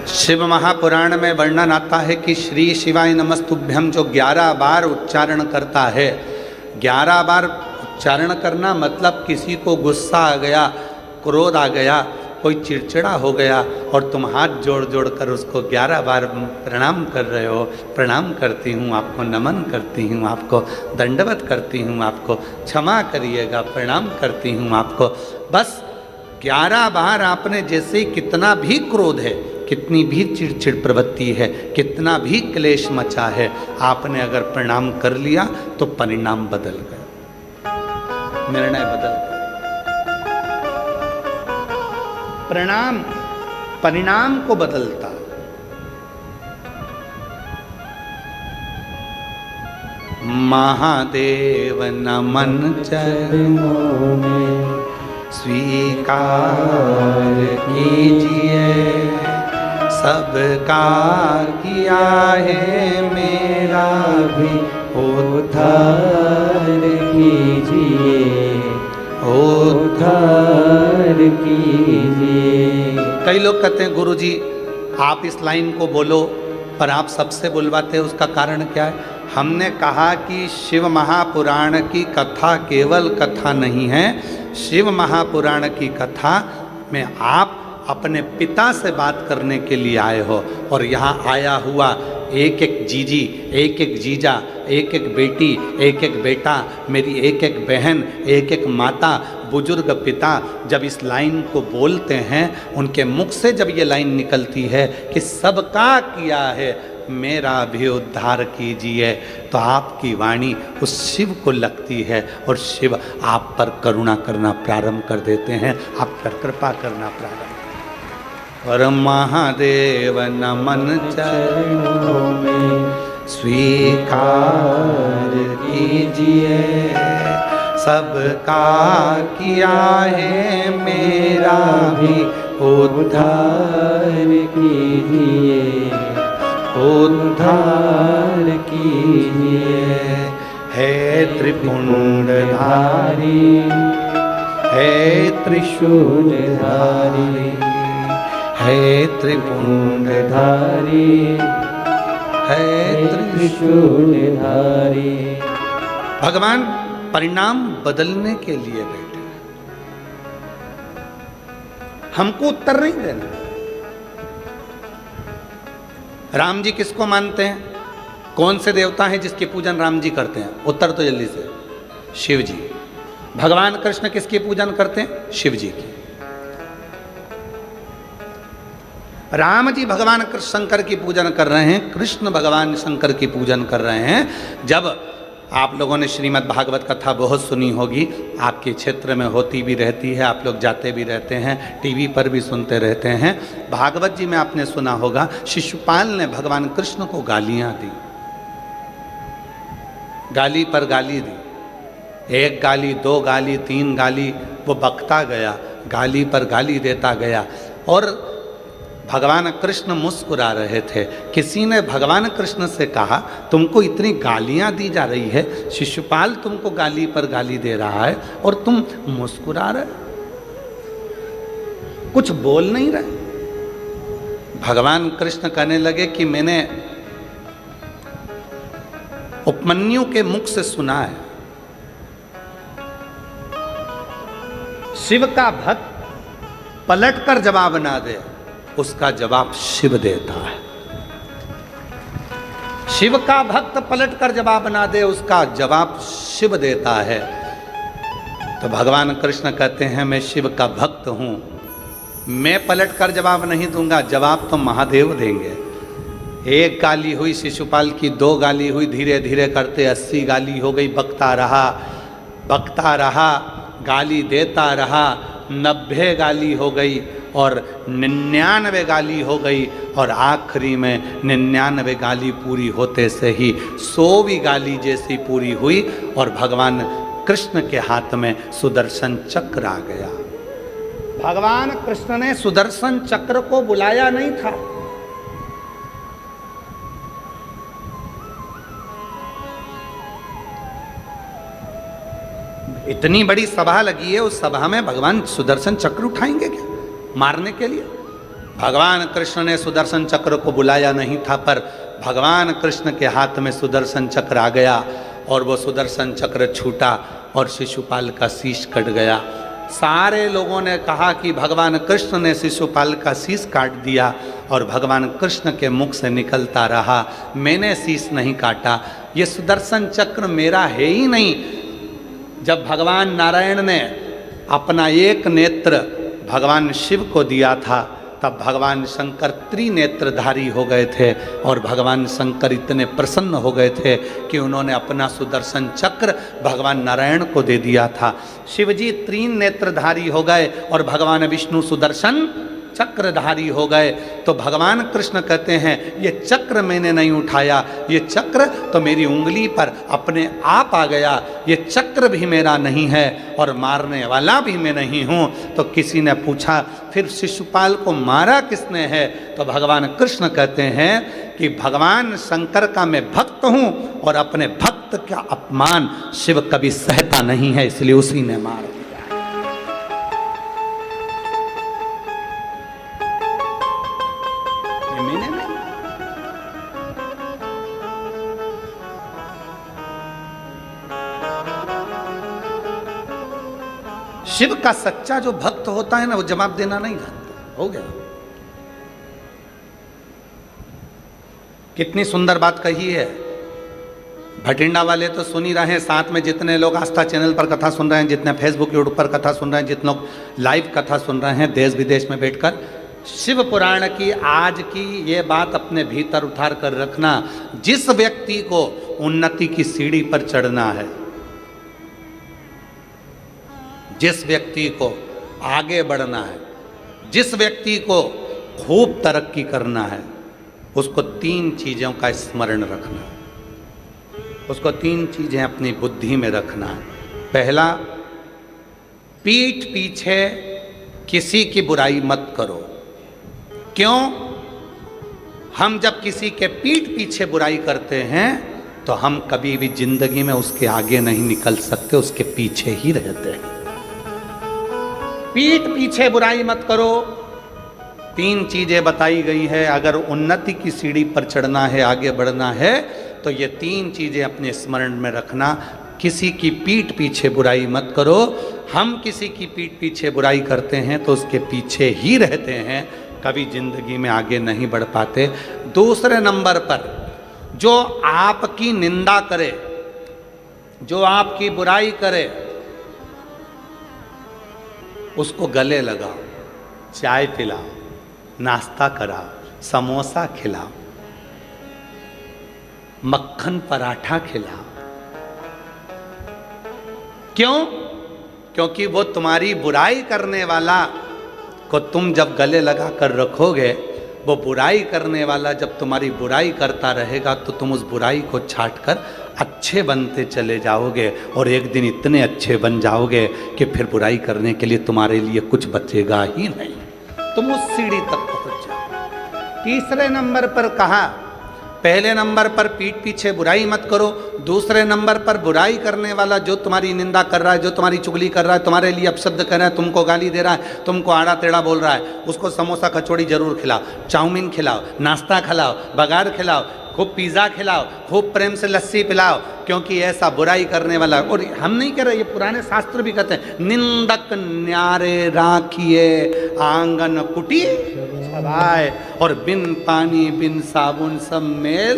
शिव महापुराण में वर्णन आता है कि श्री शिवाय नमस्तुभ्यम जो 11 बार उच्चारण करता है, 11 बार उच्चारण करना मतलब किसी को गुस्सा आ गया, क्रोध आ गया, कोई चिड़चिड़ा हो गया और तुम हाथ जोड़ जोड़ कर उसको 11 बार प्रणाम कर रहे हो, प्रणाम करती हूँ आपको, नमन करती हूँ आपको, दंडवत करती हूँ आपको, क्षमा करिएगा, प्रणाम करती हूँ आपको। बस 11 बार आपने जैसे कितना भी क्रोध है, कितनी भी चिड़चिड़ प्रवृत्ति है, कितना भी क्लेश मचा है, आपने अगर प्रणाम कर लिया तो परिणाम बदल गया, निर्णय बदल गया। प्रणाम परिणाम को बदलता। महादेव नमन चरणों में स्वीकार कीजिए, सबका किया है मेरा भी उद्धार कीजिए, उद्धार कीजिए। कई लोग कहते हैं गुरुजी आप इस लाइन को बोलो पर आप सबसे बुलवाते हैं, उसका कारण क्या है? हमने कहा कि शिव महापुराण की कथा केवल कथा नहीं है, शिव महापुराण की कथा में आप अपने पिता से बात करने के लिए आए हो और यहाँ आया हुआ एक एक जीजी, एक एक जीजा, एक एक बेटी, एक एक बेटा, मेरी एक एक बहन, एक एक माता, बुजुर्ग पिता जब इस लाइन को बोलते हैं, उनके मुख से जब ये लाइन निकलती है कि सबका किया है मेरा भी उद्धार कीजिए, तो आपकी वाणी उस शिव को लगती है और शिव आप पर करुणा करना प्रारंभ कर देते हैं, आप पर कृपा करना प्रारंभ। और महादेव नमन चरणों में स्वीकार कीजिए, सबका किया है मेरा भी उद्धार कीजिए, उद्धार कीजिए। है त्रिपुंडधारी, है त्रिशूलधारी, है त्रिपुंडधारी, है त्रिशूलधारी। भगवान परिणाम बदलने के लिए बैठे, हमको उत्तर नहीं देना। राम जी किसको मानते हैं? कौन से देवता हैं जिसकी पूजन राम जी करते हैं? उत्तर तो जल्दी से, शिव जी। भगवान कृष्ण किसकी पूजन करते हैं? शिव जी की। राम जी भगवान शंकर की पूजन कर रहे हैं, कृष्ण भगवान शंकर की पूजन कर रहे हैं। जब आप लोगों ने श्रीमद् भागवत कथा बहुत सुनी होगी, आपके क्षेत्र में होती भी रहती है, आप लोग जाते भी रहते हैं, टीवी पर भी सुनते रहते हैं। भागवत जी में आपने सुना होगा शिशुपाल ने भगवान कृष्ण को गालियां दी, गाली पर गाली दी, एक गाली, दो गाली, तीन गाली, वो बकता गया, गाली पर गाली देता गया। और भगवान कृष्ण मुस्कुरा रहे थे। किसी ने भगवान कृष्ण से कहा तुमको इतनी गालियां दी जा रही है, शिशुपाल तुमको गाली पर गाली दे रहा है और तुम मुस्कुरा रहे, कुछ बोल नहीं रहे। भगवान कृष्ण कहने लगे कि मैंने उपमन्यु के मुख से सुना है, शिव का भक्त पलटकर जवाब ना दे, उसका जवाब शिव देता है। शिव का भक्त पलटकर जवाब ना दे, उसका जवाब शिव देता है। तो भगवान कृष्ण कहते हैं मैं शिव का भक्त हूं, मैं पलटकर जवाब नहीं दूंगा, जवाब तो महादेव देंगे। एक गाली हुई शिशुपाल की, दो गाली हुई, धीरे धीरे करते 80 गाली हो गई, बकता रहा, बकता रहा, गाली देता रहा, 90 गाली हो गई और 99 गाली हो गई और आखिरी में 99 गाली पूरी होते से ही 100वीं गाली जैसी पूरी हुई और भगवान कृष्ण के हाथ में सुदर्शन चक्र आ गया। भगवान कृष्ण ने सुदर्शन चक्र को बुलाया नहीं था, इतनी बड़ी सभा लगी है, उस सभा में भगवान सुदर्शन चक्र उठाएंगे क्या मारने के लिए? भगवान कृष्ण ने सुदर्शन चक्र को बुलाया नहीं था, पर भगवान कृष्ण के हाथ में सुदर्शन चक्र आ गया और वो सुदर्शन चक्र छूटा और शिशुपाल का शीश कट गया। सारे लोगों ने कहा कि भगवान कृष्ण ने शिशुपाल का शीश काट दिया और भगवान कृष्ण के मुख से निकलता रहा, मैंने शीश नहीं काटा, ये सुदर्शन चक्र मेरा है ही नहीं। जब भगवान नारायण ने अपना एक नेत्र भगवान शिव को दिया था, तब भगवान शंकर त्रिनेत्रधारी हो गए थे और भगवान शंकर इतने प्रसन्न हो गए थे कि उन्होंने अपना सुदर्शन चक्र भगवान नारायण को दे दिया था। शिवजी त्रिनेत्रधारी हो गए और भगवान विष्णु सुदर्शन चक्रधारी हो गए। तो भगवान कृष्ण कहते हैं ये चक्र मैंने नहीं उठाया, ये चक्र तो मेरी उंगली पर अपने आप आ गया, ये चक्र भी मेरा नहीं है और मारने वाला भी मैं नहीं हूँ। तो किसी ने पूछा फिर शिशुपाल को मारा किसने है? तो भगवान कृष्ण कहते हैं कि भगवान शंकर का मैं भक्त हूँ और अपने भक्त का अपमान शिव कभी सहता नहीं है, इसलिए उसी ने मार दिया। शिव का सच्चा जो भक्त होता है ना, वो जवाब देना नहीं जानता। हो गया। कितनी सुंदर बात कही है। भटिंडा वाले तो सुन ही रहे हैं, साथ में जितने लोग आस्था चैनल पर कथा सुन रहे हैं, जितने फेसबुक यूट्यूब पर कथा सुन रहे हैं, जितने लोग लाइव कथा सुन रहे हैं देश विदेश में बैठकर, शिव पुराण की आज की ये बात अपने भीतर उतार कर रखना। जिस व्यक्ति को उन्नति की सीढ़ी पर चढ़ना है, जिस व्यक्ति को आगे बढ़ना है, जिस व्यक्ति को खूब तरक्की करना है, उसको तीन चीज़ों का स्मरण रखना है। उसको तीन चीज़ें अपनी बुद्धि में रखना है। पहला, पीठ पीछे किसी की बुराई मत करो। क्यों? हम जब किसी के पीठ पीछे बुराई करते हैं तो हम कभी भी जिंदगी में उसके आगे नहीं निकल सकते, उसके पीछे ही रहते हैं। पीठ पीछे बुराई मत करो। तीन चीजें बताई गई है। अगर उन्नति की सीढ़ी पर चढ़ना है, आगे बढ़ना है, तो ये तीन चीजें अपने स्मरण में रखना। किसी की पीठ पीछे बुराई मत करो। हम किसी की पीठ पीछे बुराई करते हैं तो उसके पीछे ही रहते हैं, कभी जिंदगी में आगे नहीं बढ़ पाते। दूसरे नंबर पर, जो आपकी निंदा करे, जो आपकी बुराई करे, उसको गले लगाओ, चाय पिलाओ, नाश्ता कराओ, समोसा खिलाओ, मक्खन पराठा खिलाओ। क्यों? क्योंकि वो तुम्हारी बुराई करने वाला को तुम जब गले लगा कर रखोगे, वो बुराई करने वाला जब तुम्हारी बुराई करता रहेगा तो तुम उस बुराई को छांटकर अच्छे बनते चले जाओगे और एक दिन इतने अच्छे बन जाओगे कि फिर बुराई करने के लिए तुम्हारे लिए कुछ बचेगा ही नहीं, तुम उस सीढ़ी तक पहुंच जाओ। तीसरे नंबर पर कहा, पहले नंबर पर पीठ पीछे बुराई मत करो। दूसरे नंबर पर बुराई करने वाला जो तुम्हारी निंदा कर रहा है, जो तुम्हारी चुगली कर रहा है, तुम्हारे लिए अपशब्द कर रहा है, तुमको गाली दे रहा है, तुमको आड़ा टेढ़ा बोल रहा है, उसको समोसा कचौड़ी जरूर खिलाओ, चाउमीन खिलाओ, नाश्ता खिलाओ, बघार खिलाओ, खूब पिज़्ज़ा खिलाओ, खूब प्रेम से लस्सी पिलाओ। क्योंकि ऐसा बुराई करने वाला, और हम नहीं कह रहे, ये पुराने शास्त्र भी कहते हैं, निंदक न्यारे राखिए आंगन कुटी छवाए, और बिन पानी बिन साबुन सब मेल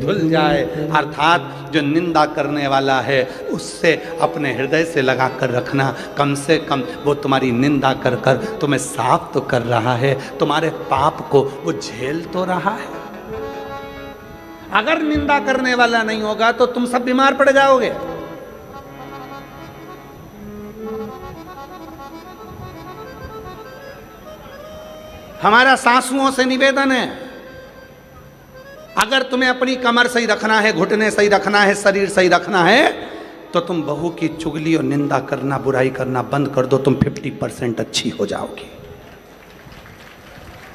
धुल जाए। अर्थात जो निंदा करने वाला है उससे अपने हृदय से लगा कर रखना। कम से कम वो तुम्हारी निंदा कर कर तुम्हें साफ तो कर रहा है, तुम्हारे पाप को वो झेल तो रहा है। अगर निंदा करने वाला नहीं होगा तो तुम सब बीमार पड़ जाओगे। हमारा सासुओं से निवेदन है, अगर तुम्हें अपनी कमर सही रखना है, घुटने सही रखना है, शरीर सही रखना है, तो तुम बहू की चुगली और निंदा करना, बुराई करना बंद कर दो, तुम 50% अच्छी हो जाओगी।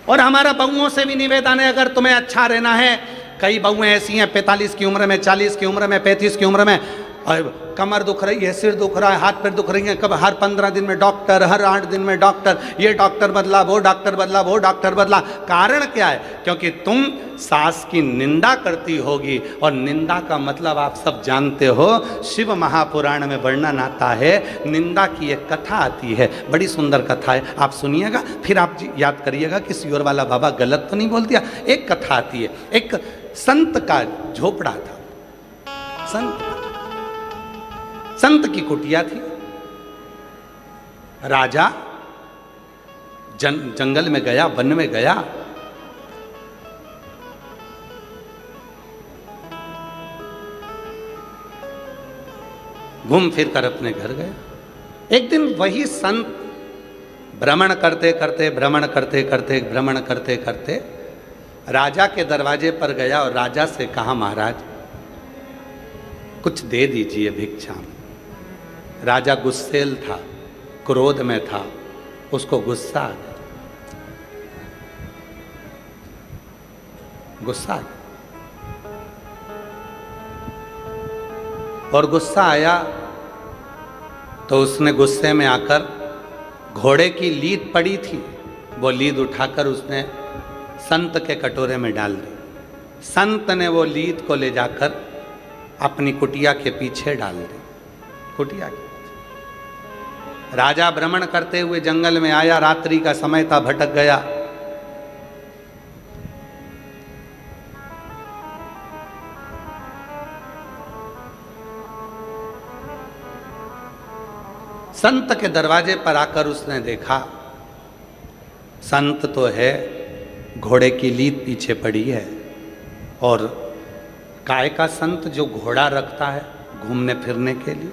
और हमारा बहुओं से भी निवेदन है, अगर तुम्हें अच्छा रहना है, कई बहुएं ऐसी हैं 45 की उम्र में, 40 की उम्र में, 35 की उम्र में और कमर दुख रही है, सिर दुख रहा है, हाथ पैर दुख रही है, कब हर 15 दिन में डॉक्टर, हर 8 दिन में डॉक्टर, ये डॉक्टर बदला, वो डॉक्टर बदला, वो डॉक्टर बदला। कारण क्या है? क्योंकि तुम सास की निंदा करती होगी, और निंदा का मतलब आप सब जानते हो। शिव महापुराण में वर्णन आता है, निंदा की एक कथा आती है, बड़ी सुंदर कथा है, आप सुनिएगा, फिर आप याद करिएगा कि सियोर वाला बाबा गलत तो नहीं बोल दिया। एक कथा आती है, एक संत का झोपड़ा था, संत की कुटिया थी। राजा जंगल में गया, वन में गया, घूम फिर कर अपने घर गया। एक दिन वही संत भ्रमण करते करते राजा के दरवाजे पर गया और राजा से कहा, महाराज कुछ दे दीजिए भिक्षा में। राजा गुस्सेल था, क्रोध में था, उसको गुस्सा आ गया, और गुस्सा आया तो उसने गुस्से में आकर, घोड़े की लीद पड़ी थी, वो लीद उठाकर उसने संत के कटोरे में डाल दी। संत ने वो लीद को ले जाकर अपनी कुटिया के पीछे डाल दी, कुटिया के। राजा भ्रमण करते हुए जंगल में आया, रात्रि का समय था, भटक गया। संत के दरवाजे पर आकर उसने देखा, संत तो है, घोड़े की लीद पीछे पड़ी है, और काय का संत जो घोड़ा रखता है घूमने फिरने के लिए।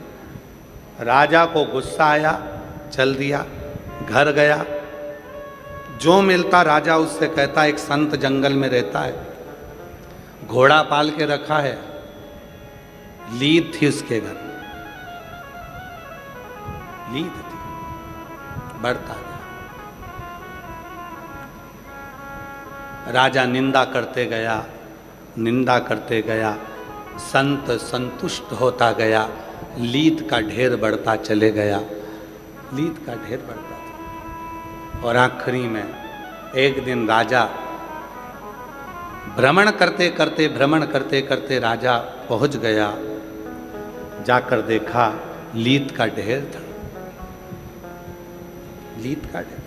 राजा को गुस्सा आया, चल दिया, घर गया। जो मिलता राजा उससे कहता, एक संत जंगल में रहता है, घोड़ा पाल के रखा है, लीद थी उसके घर, लीद थी, बढ़ता गया। राजा निंदा करते गया, संत संतुष्ट होता गया, लीद का ढेर बढ़ता चले गया, लीद का ढेर बढ़ता था। और आखिरी में एक दिन राजा भ्रमण करते करते राजा पहुंच गया, जाकर देखा लीद का ढेर था, लीद का ढेर।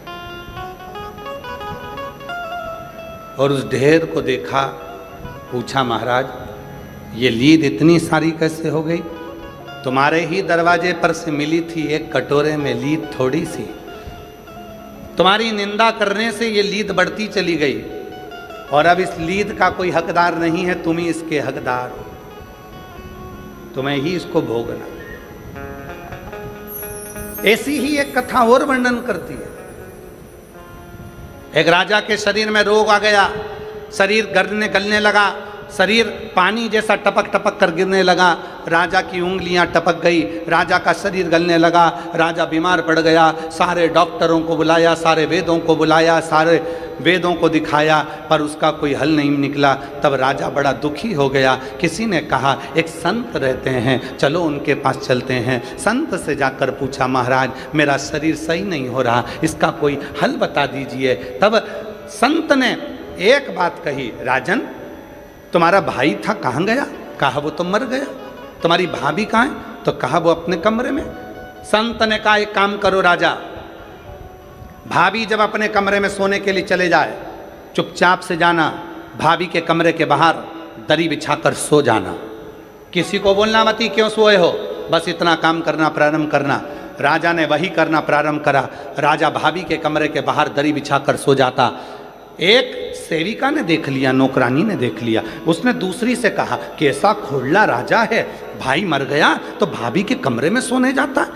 और उस ढेर को देखा, पूछा, महाराज ये लीद इतनी सारी कैसे हो गई? तुम्हारे ही दरवाजे पर से मिली थी, एक कटोरे में लीद थोड़ी सी, तुम्हारी निंदा करने से ये लीद बढ़ती चली गई, और अब इस लीद का कोई हकदार नहीं है, तुम ही इसके हकदार हो, तुम्हें ही इसको भोगना। ऐसी ही एक कथा और वर्णन करती है। एक राजा के शरीर में रोग आ गया, शरीर गलने लगा, शरीर पानी जैसा टपक टपक कर गिरने लगा, राजा की उंगलियां टपक गई, राजा का शरीर गलने लगा, राजा बीमार पड़ गया। सारे डॉक्टरों को बुलाया, सारे वेदों को बुलाया, सारे वेदों को दिखाया, पर उसका कोई हल नहीं निकला। तब राजा बड़ा दुखी हो गया। किसी ने कहा, एक संत रहते हैं, चलो उनके पास चलते हैं। संत से जाकर पूछा, महाराज मेरा शरीर सही नहीं हो रहा, इसका कोई हल बता दीजिए। तब संत ने एक बात कही, राजन तुम्हारा भाई था, कहाँ गया? कहा वो तो मर गया। तुम्हारी भाभी कहाँ है? तो कहा वो अपने कमरे में। संत ने कहा, एक काम करो राजा, भाभी जब अपने कमरे में सोने के लिए चले जाए, चुपचाप से जाना, भाभी के कमरे के बाहर दरी बिछाकर सो जाना, किसी को बोलना मत ही क्यों सोए हो, बस इतना काम करना प्रारंभ करना। राजा ने वही करना प्रारंभ करा। राजा भाभी के कमरे के बाहर दरी बिछाकर सो जाता। एक सेविका ने देख लिया, नौकरानी ने देख लिया, उसने दूसरी से कहा कि ऐसा खोड़ला राजा है, भाई मर गया तो भाभी के कमरे में सोने जाता।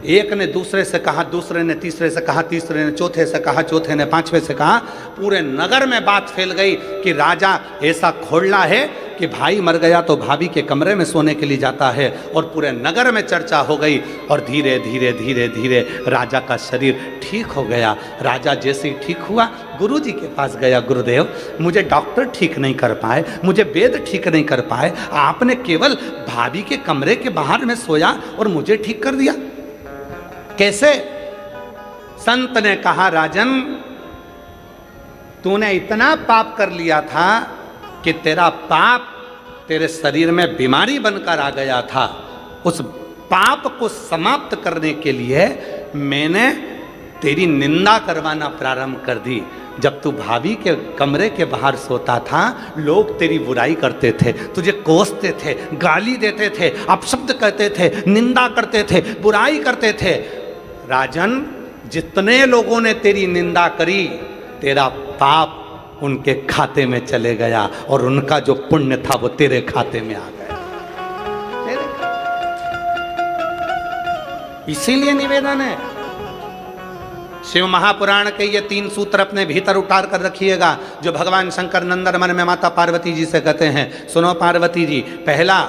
एक ने दूसरे से कहा, दूसरे ने तीसरे से कहा, तीसरे ने चौथे से कहा, चौथे ने पांचवे से कहा। पूरे नगर में बात फैल गई कि राजा ऐसा खोड़ला है कि भाई मर गया तो भाभी के कमरे में सोने के लिए जाता है, और पूरे नगर में चर्चा हो गई। और धीरे धीरे धीरे धीरे राजा का शरीर ठीक हो गया। राजा जैसे ही ठीक हुआ गुरुजी के पास गया, गुरुदेव मुझे डॉक्टर ठीक नहीं कर पाए, मुझे वेद ठीक नहीं कर पाए, आपने केवल भाभी के कमरे के बाहर में सोया और मुझे ठीक कर दिया, कैसे? संत ने कहा, राजन तूने इतना पाप कर लिया था कि तेरा पाप तेरे शरीर में बीमारी बनकर आ गया था। उस पाप को समाप्त करने के लिए मैंने तेरी निंदा करवाना प्रारंभ कर दी। जब तू भाभी के कमरे के बाहर सोता था, लोग तेरी बुराई करते थे, तुझे कोसते थे, गाली देते थे, अपशब्द कहते थे, निंदा करते थे, बुराई करते थे। राजन जितने लोगों ने तेरी निंदा करी, तेरा पाप उनके खाते में चले गया और उनका जो पुण्य था वो तेरे खाते में आ गया। इसीलिए निवेदन है, शिव महापुराण के ये 3 सूत्र अपने भीतर उतार कर रखिएगा, जो भगवान शंकर नंदन मन में माता पार्वती जी से कहते हैं, सुनो पार्वती जी, पहला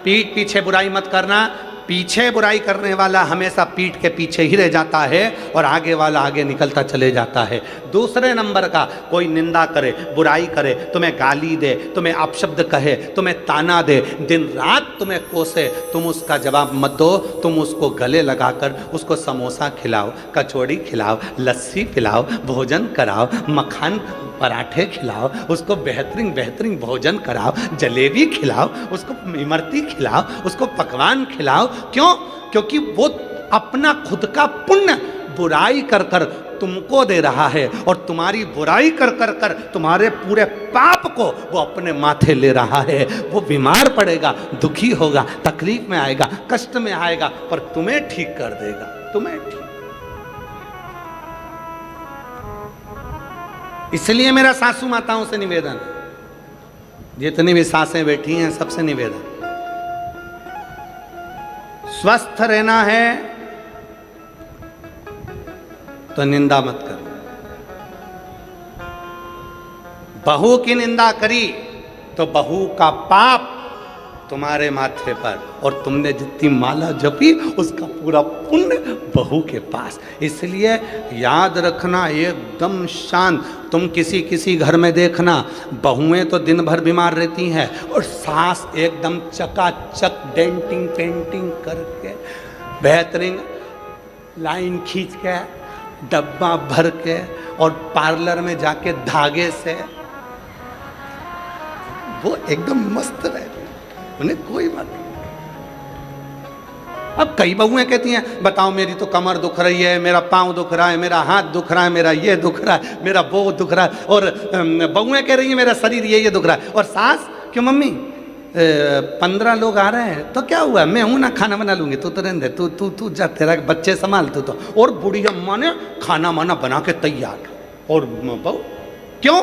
पीठ पीछे बुराई मत करना। पीछे बुराई करने वाला हमेशा पीठ के पीछे ही रह जाता है और आगे वाला आगे निकलता चले जाता है। दूसरे नंबर का, कोई निंदा करे, बुराई करे, तुम्हें गाली दे, तुम्हें अपशब्द कहे, तुम्हें ताना दे, दिन रात तुम्हें कोसे, तुम उसका जवाब मत दो। तुम उसको गले लगाकर उसको समोसा खिलाओ, कचौड़ी खिलाओ, लस्सी पिलाओ, भोजन कराओ, मखान पराठे खिलाओ, उसको बेहतरीन बेहतरीन भोजन कराओ, जलेबी खिलाओ, उसको इमरती खिलाओ, उसको पकवान खिलाओ। क्यों? क्योंकि वो अपना खुद का पुण्य बुराई कर कर तुमको दे रहा है, और तुम्हारी बुराई कर कर कर तुम्हारे पूरे पाप को वो अपने माथे ले रहा है। वो बीमार पड़ेगा, दुखी होगा, तकलीफ में आएगा, कष्ट में आएगा, पर तुम्हें ठीक कर देगा, तुम्हें ठीक। इसलिए मेरा सासू माताओं से निवेदन, जितनी भी सासें बैठी हैं सबसे निवेदन, स्वस्थ रहना है तो निंदा मत करो। बहू की निंदा करी तो बहू का पाप तुम्हारे माथे पर, और तुमने जितनी माला जपी उसका पूरा पुण्य बहू के पास। इसलिए याद रखना, एकदम शांत। तुम किसी घर में देखना, बहुएं तो दिन भर बीमार रहती हैं और सास एकदम चकाचक डेंटिंग पेंटिंग करके, बेहतरीन लाइन खींच के, डब्बा भर के, और पार्लर में जाके धागे से वो एकदम मस्त रहती, उन्हें कोई बात नहीं। अब कई बहुएं कहती हैं, बताओ मेरी तो कमर दुख रही है, मेरा पाँव दुख रहा है, मेरा हाथ दुख रहा है, मेरा ये दुख रहा है, मेरा वो दुख रहा है, और बहुएं कह रही हैं मेरा शरीर ये दुख रहा है। और सास, क्यों मम्मी 15 लोग आ रहे हैं तो क्या हुआ, मैं हूं ना, खाना बना लूंगी, तू तो रहने दे, तू जा, तेरा बच्चे संभाल तू तो। और बुढ़िया माँ ने खाना माना बना के तैयार, और बहू क्यों?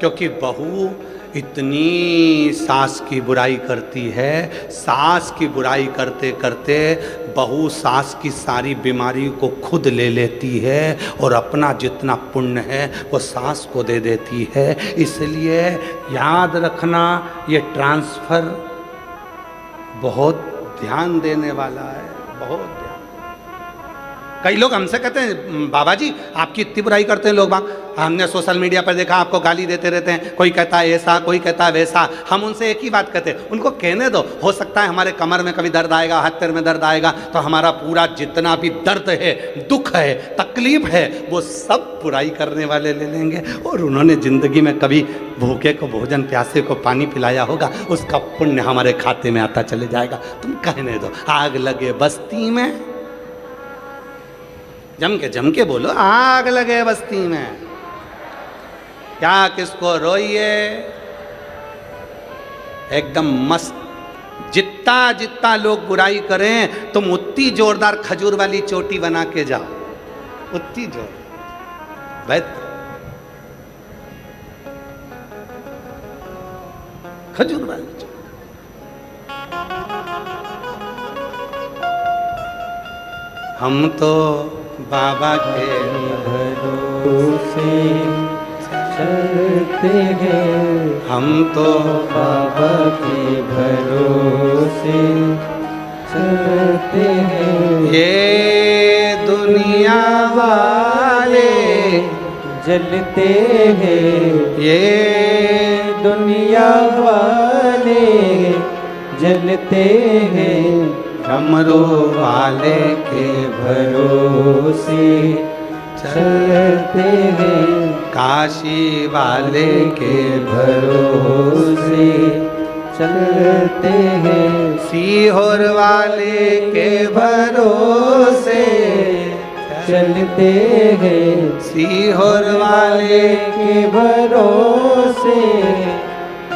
क्योंकि बहू इतनी सास की बुराई करती है, सास की बुराई करते करते बहू सास की सारी बीमारी को खुद ले लेती है, और अपना जितना पुण्य है वो सास को दे देती है। इसलिए याद रखना, ये ट्रांसफर बहुत ध्यान देने वाला है, बहुत ध्यान। कई लोग हमसे कहते हैं, बाबा जी आपकी इतनी बुराई करते हैं लोग बाग, हमने सोशल मीडिया पर देखा आपको गाली देते रहते हैं, कोई कहता है ऐसा, कोई कहता है वैसा। हम उनसे एक ही बात कहते हैं, उनको कहने दो, हो सकता है हमारे कमर में कभी दर्द आएगा, हाथ पैर में दर्द आएगा, तो हमारा पूरा जितना भी दर्द है, दुख है, तकलीफ है, वो सब बुराई करने वाले ले लेंगे। और उन्होंने ज़िंदगी में कभी भूखे को भोजन, प्यासे को पानी पिलाया होगा, उसका पुण्य हमारे खाते में आता चले जाएगा। तुम कहने दो, आग लगे बस्ती में, जम के बोलो, आग लगे बस्ती में, क्या किसको रोइए, एकदम मस्त। जितना लोग बुराई करें, तुम उतनी जोरदार खजूर वाली चोटी बना के जाओ, उतनी जोर बेहतर खजूर वाली चोटी। हम तो बाबा के भरोसे चलते चलते हैं हम तो बाबा के भरोसे चलते हैं। ये दुनिया वाले जलते हैं ये दुनिया वाले जलते हैं डमरू वाले के भरोसे चलते हैं। काशी वाले के भरोसे चलते हैं। सीहोर वाले के भरोसे चलते हैं सीहोर वाले के भरोसे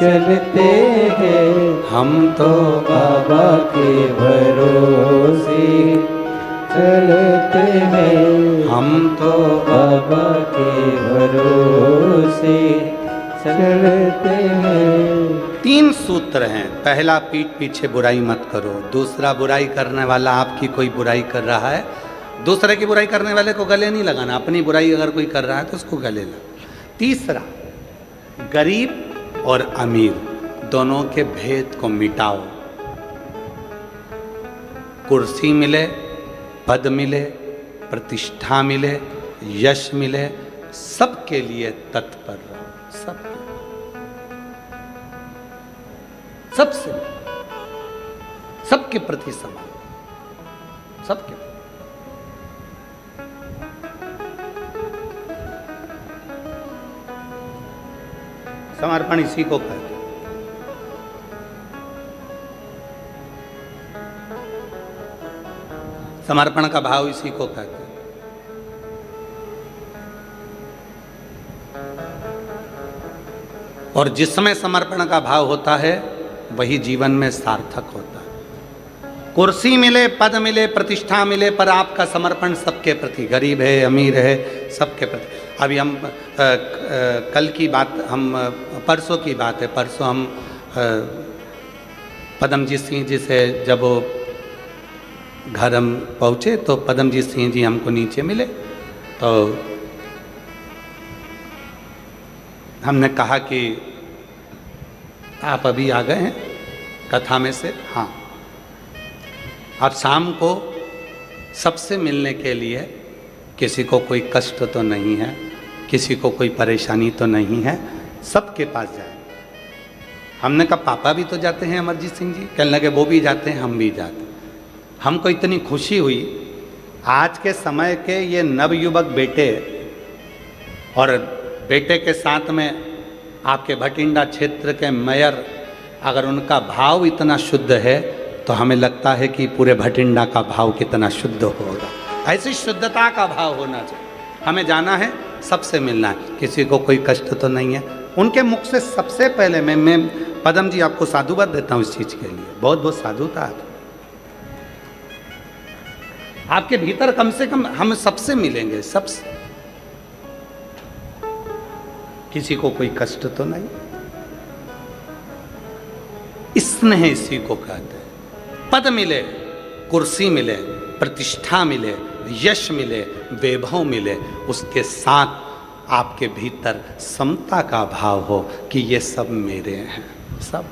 चलते हैं। हम तो बाबा के भरोसे चलते हैं। हम तो बाबा के भरोसे चलते हैं। 3 सूत्र हैं। पहला, पीठ पीछे बुराई मत करो। दूसरा, बुराई करने वाला आपकी कोई बुराई कर रहा है, दूसरे की बुराई करने वाले को गले नहीं लगाना, अपनी बुराई अगर कोई कर रहा है तो उसको गले लगा। तीसरा, गरीब और अमीर दोनों के भेद को मिटाओ। कुर्सी मिले, पद मिले, प्रतिष्ठा मिले, यश मिले, सबके लिए तत्पर रहो। सबसे सबके प्रति समान, सबके समर्पण इसी को कहते हैं। समर्पण का भाव इसी को कहते हैं। और जिसमें समर्पण का भाव होता है वही जीवन में सार्थक होता है। कुर्सी मिले, पद मिले, प्रतिष्ठा मिले, पर आपका समर्पण सबके प्रति, गरीब है, अमीर है, सबके प्रति। अभी हम कल की बात, हम परसों की बात है, परसों हम पदमजीत सिंह जी से जब वो घर हम पहुँचे तो पदमजीत सिंह जी हमको नीचे मिले, तो हमने कहा कि आप अभी आ गए हैं कथा में से? हाँ। अब शाम को सबसे मिलने के लिए, किसी को कोई कष्ट तो नहीं है, किसी को कोई परेशानी तो नहीं है, सबके पास जाए। हमने कहा पापा भी तो जाते हैं अमरजीत सिंह जी? कहने लगे वो भी जाते हैं, हम भी जाते हैं। हमको इतनी खुशी हुई, आज के समय के ये नवयुवक बेटे, और बेटे के साथ में आपके भटिंडा क्षेत्र के मेयर, अगर उनका भाव इतना शुद्ध है तो हमें लगता है कि पूरे भटिंडा का भाव कितना शुद्ध होगा। ऐसी शुद्धता का भाव होना चाहिए। हमें जाना है, सबसे मिलना है, किसी को कोई कष्ट तो नहीं है। उनके मुख से सबसे पहले मैं पदम जी आपको साधुवाद देता हूँ इस चीज़ के लिए, बहुत बहुत साधुता है आपके भीतर। कम से कम हम सबसे मिलेंगे, सबसे, किसी को कोई कष्ट तो नहीं। स्नेह इसी को कहते हैं। पद मिले, कुर्सी मिले, प्रतिष्ठा मिले, यश मिले, वैभव मिले, उसके साथ आपके भीतर समता का भाव हो कि ये सब मेरे हैं, सब।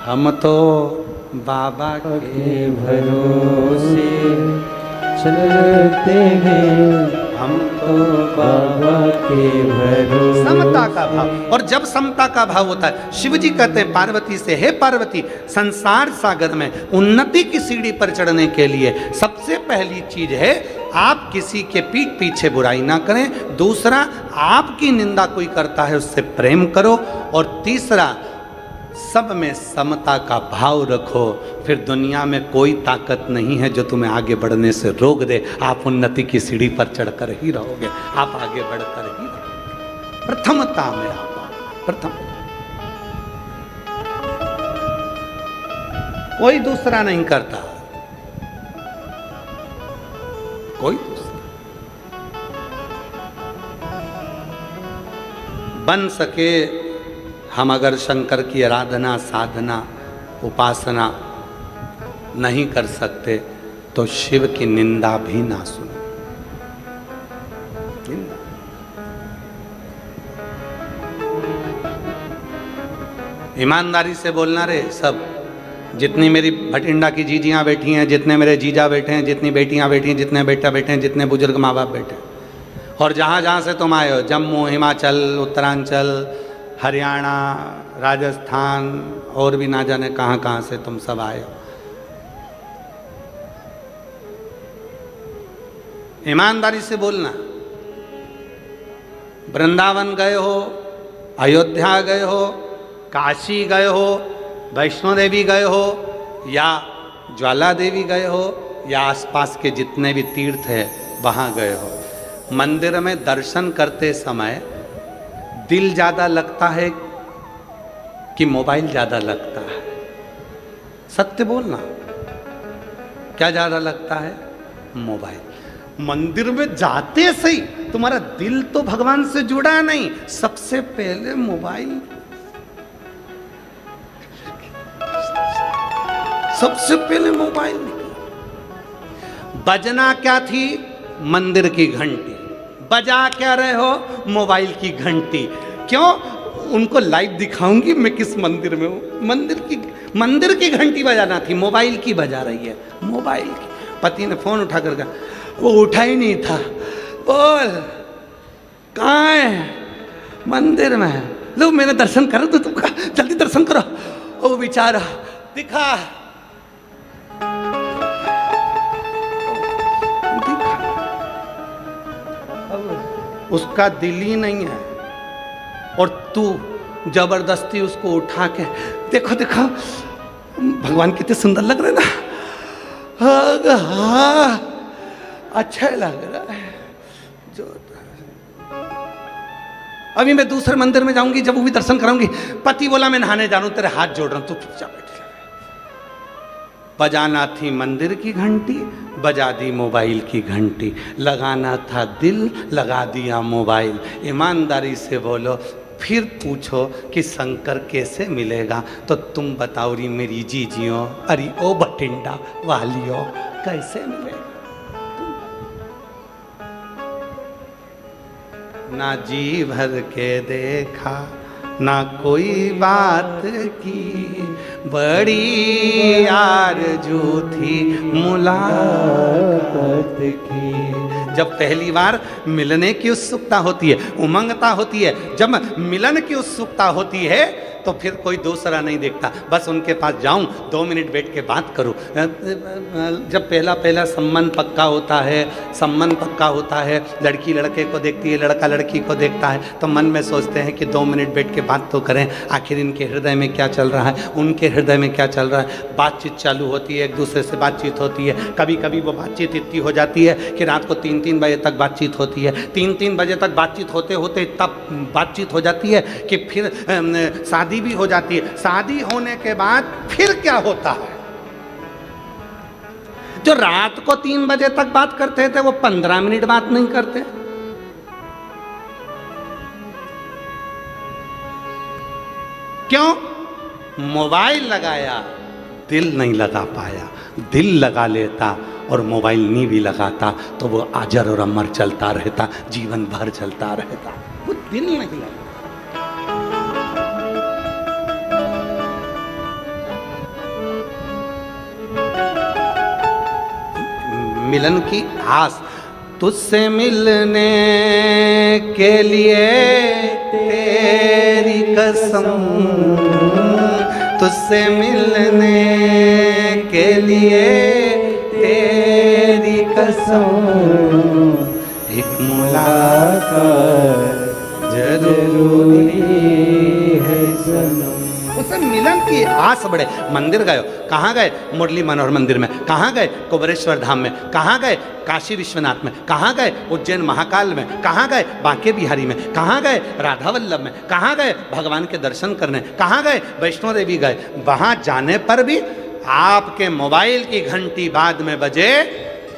हम तो बाबा के भरोसे चलते हैं, हम तो बाबा के भरोसे। समता का भाव, और जब समता का भाव होता है, शिव जी कहते हैं पार्वती से, हे पार्वती, संसार सागर में उन्नति की सीढ़ी पर चढ़ने के लिए सबसे पहली चीज है आप किसी के पीठ पीछे बुराई ना करें। दूसरा, आपकी निंदा कोई करता है उससे प्रेम करो। और तीसरा, सब में समता का भाव रखो। फिर दुनिया में कोई ताकत नहीं है जो तुम्हें आगे बढ़ने से रोक दे। आप उन्नति की सीढ़ी पर चढ़कर ही रहोगे, आप आगे बढ़कर ही रहोगे। प्रथमता में आप प्रथम, कोई दूसरा नहीं करता, कोई दूसरा। बन सके हम अगर शंकर की आराधना, साधना, उपासना नहीं कर सकते तो शिव की निंदा भी ना सुनो। ईमानदारी से बोलना रे सब, जितनी मेरी भटिंडा की जीजियाँ बैठी हैं, जितने मेरे जीजा बैठे हैं, जितनी बेटियाँ बैठी हैं, जितने बेटा बैठे हैं, जितने बुजुर्ग माँ बाप बैठे हैं, और जहाँ जहाँ से तुम आए हो, जम्मू, हिमाचल, उत्तरांचल, हरियाणा, राजस्थान और भी ना जाने कहाँ कहाँ से तुम सब आए हो, ईमानदारी से बोलना। वृंदावन गए हो, अयोध्या गए हो, काशी गए हो, वैष्णो देवी गए हो, या ज्वाला देवी गए हो, या आसपास के जितने भी तीर्थ है वहाँ गए हो, मंदिर में दर्शन करते समय दिल ज़्यादा लगता है कि मोबाइल ज़्यादा लगता है? सत्य बोलना, क्या ज़्यादा लगता है? मोबाइल। मंदिर में जाते सही तुम्हारा दिल तो भगवान से जुड़ा नहीं, सबसे पहले मोबाइल, सबसे पहले मोबाइल निकला। बजना क्या थी? मंदिर की घंटी। बजा क्या रहे हो? मोबाइल की घंटी। क्यों? उनको लाइव दिखाऊंगी मैं किस मंदिर में हूं। मंदिर की घंटी बजाना थी, मोबाइल की बजा रही है, मोबाइल की। पति ने फोन उठा कर कहा, वो उठा ही नहीं था। बोल कहाँ है? मंदिर में है। लो मैंने दर्शन करो तो तुम कहा जल्दी दर्शन करो। ओ बेचारा दिखा, उसका दिल ही नहीं है, और तू जबरदस्ती उसको उठा के देखो देखो भगवान कितने सुंदर लग रहे ना, हाँ अच्छा लग रहा है। जो अभी मैं दूसरे मंदिर में जाऊंगी, जब वो भी दर्शन कराऊंगी। पति बोला मैं नहाने जा रहा हूं, तेरे हाथ जोड़ रहा हूं, तू चुपचाप बैठ। बजाना थी मंदिर की घंटी, बजा दी मोबाइल की घंटी। लगाना था दिल, लगा दिया मोबाइल। ईमानदारी से बोलो, फिर पूछो कि शंकर कैसे मिलेगा, तो तुम बताओ री मेरी जीजियों, अरे ओ भटिंडा वालियों, कैसे मिलेगा? ना जी भर के देखा, ना कोई बात की, बड़ी आरज़ू थी मुलाकात की। जब पहली बार मिलने की उत्सुकता होती है, उमंगता होती है, जब मिलन की उत्सुकता होती है, तो फिर कोई दूसरा नहीं देखता, बस उनके पास जाऊं, 2 मिनट बैठ के बात करूं। जब पहला संबंध पक्का होता है, संबंध पक्का होता है, लड़की लड़के को देखती है, लड़का लड़की को देखता है, तो मन में सोचते हैं कि 2 मिनट बैठ के बात तो करें, आखिर इनके हृदय में क्या चल रहा है, उनके हृदय में क्या चल रहा है। बातचीत चालू होती है, एक दूसरे से बातचीत होती है। कभी कभी वो बातचीत इतनी हो जाती है कि रात को 3-3 बजे तक बातचीत होती है। 3-3 बजे तक बातचीत होते होते तब बातचीत हो जाती है कि फिर शादी भी हो जाती है। शादी होने के बाद फिर क्या होता है? जो रात को 3 बजे तक बात करते थे, वो 15 मिनट बात नहीं करते। क्यों? मोबाइल लगाया, दिल नहीं लगा पाया। दिल लगा लेता और मोबाइल नहीं भी लगाता तो वो अजर और अमर चलता रहता, जीवन भर चलता रहता। वो दिल नहीं लगा। मिलन की आस, तुझसे मिलने के लिए तेरी कसम, तुझसे मिलने के लिए तेरी कसम, एक मुलाकात जरूरी है सनम। उससे मिलन की आस बढ़े। मंदिर गए, कहाँ गए? मुरली मनोहर मंदिर में। कहाँ गए? कुबरेश्वर धाम में। कहाँ गए? काशी विश्वनाथ में। कहाँ गए? उज्जैन महाकाल में। कहाँ गए? बांके बिहारी में। कहाँ गए? राधा वल्लभ में। कहाँ गए? भगवान के दर्शन करने। कहाँ गए? वैष्णो देवी गए। वहाँ जाने पर भी आपके मोबाइल की घंटी बाद में बजे,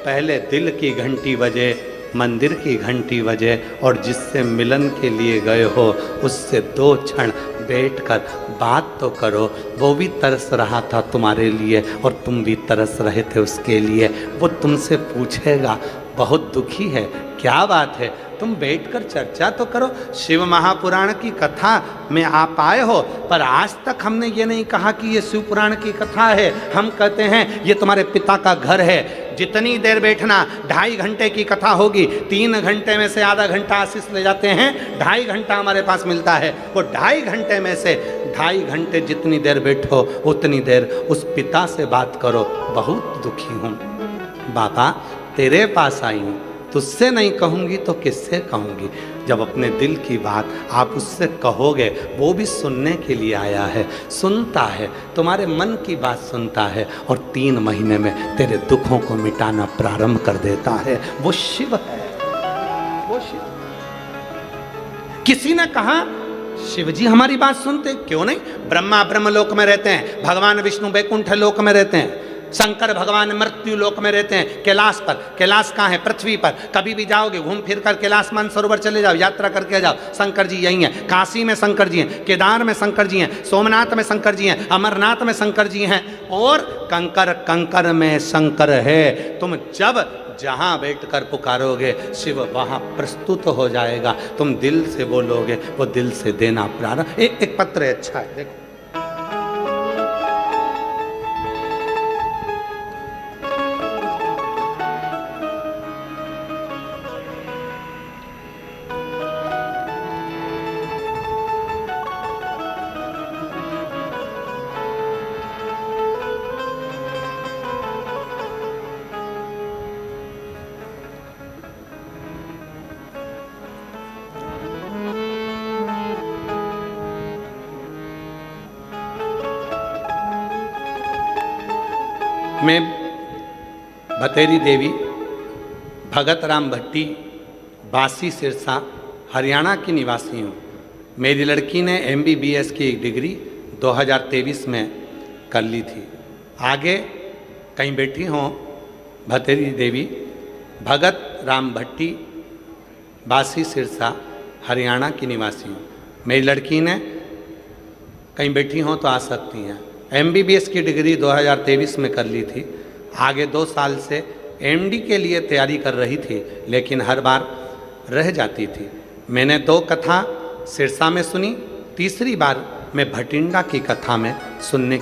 पहले दिल की घंटी बजे, मंदिर की घंटी बजे, और जिससे मिलन के लिए गए हो उससे 2 क्षण बैठकर बात तो करो। वो भी तरस रहा था तुम्हारे लिए और तुम भी तरस रहे थे उसके लिए। वो तुमसे पूछेगा बहुत दुखी है। क्या बात है, तुम बैठकर चर्चा तो करो। शिव महापुराण की कथा में आप आए हो, पर आज तक हमने ये नहीं कहा कि ये शिव पुराण की कथा है। हम कहते हैं ये तुम्हारे पिता का घर है। जितनी देर बैठना, 2.5 घंटे की कथा होगी, 3 घंटे में से आधा घंटा आशीष ले जाते हैं, 2.5 घंटा हमारे पास मिलता है। वो 2.5 घंटे में से 2.5 घंटे जितनी देर बैठो उतनी देर उस पिता से बात करो। बहुत दुखी हूँ बाबा, तेरे पास आई हूँ, तुझसे नहीं कहूँगी तो किससे कहूँगी। जब अपने दिल की बात आप उससे कहोगे, वो भी सुनने के लिए आया है, सुनता है, तुम्हारे मन की बात सुनता है और 3 महीने में तेरे दुखों को मिटाना प्रारंभ कर देता है। वो शिव है, वो शिव। किसी ने कहा शिव जी हमारी बात सुनते, क्यों नहीं? ब्रह्मा ब्रह्मलोक में रहते हैं, भगवान विष्णु वैकुंठ लोक में रहते हैं, शंकर भगवान मृत्यु लोक में रहते हैं, कैलाश पर। कैलाश कहाँ है? पृथ्वी पर। कभी भी जाओगे घूम फिर कर कैलाश मानसरोवर चले जाओ, यात्रा करके जाओ, शंकर जी यहीं हैं। काशी में शंकर जी हैं, केदार में शंकर जी हैं, सोमनाथ में शंकर जी हैं, अमरनाथ में शंकर जी हैं, और कंकर कंकर में शंकर है। तुम जब जहाँ बैठकर पुकारोगे शिव वहाँ प्रस्तुत हो जाएगा। तुम दिल से बोलोगे, वो दिल से देना प्रारंभ। एक पत्र है, अच्छा है, देखो। मैं भतेरी देवी भगत राम भट्टी, बासी सिरसा, हरियाणा की निवासी हूँ। मेरी लड़की ने MBBS की डिग्री 2023 में कर ली थी। आगे कहीं बैठी हों, भतेरी देवी भगत राम भट्टी, बासी सिरसा, हरियाणा की निवासी हूँ। मेरी लड़की ने कहीं बैठी हों तो आ सकती हैं। MBBS की डिग्री 2023 में कर ली थी। आगे 2 साल से MD के लिए तैयारी कर रही थी, लेकिन हर बार रह जाती थी। मैंने 2 कथा सिरसा में सुनी, तीसरी बार मैं भटिंडा की कथा में सुनने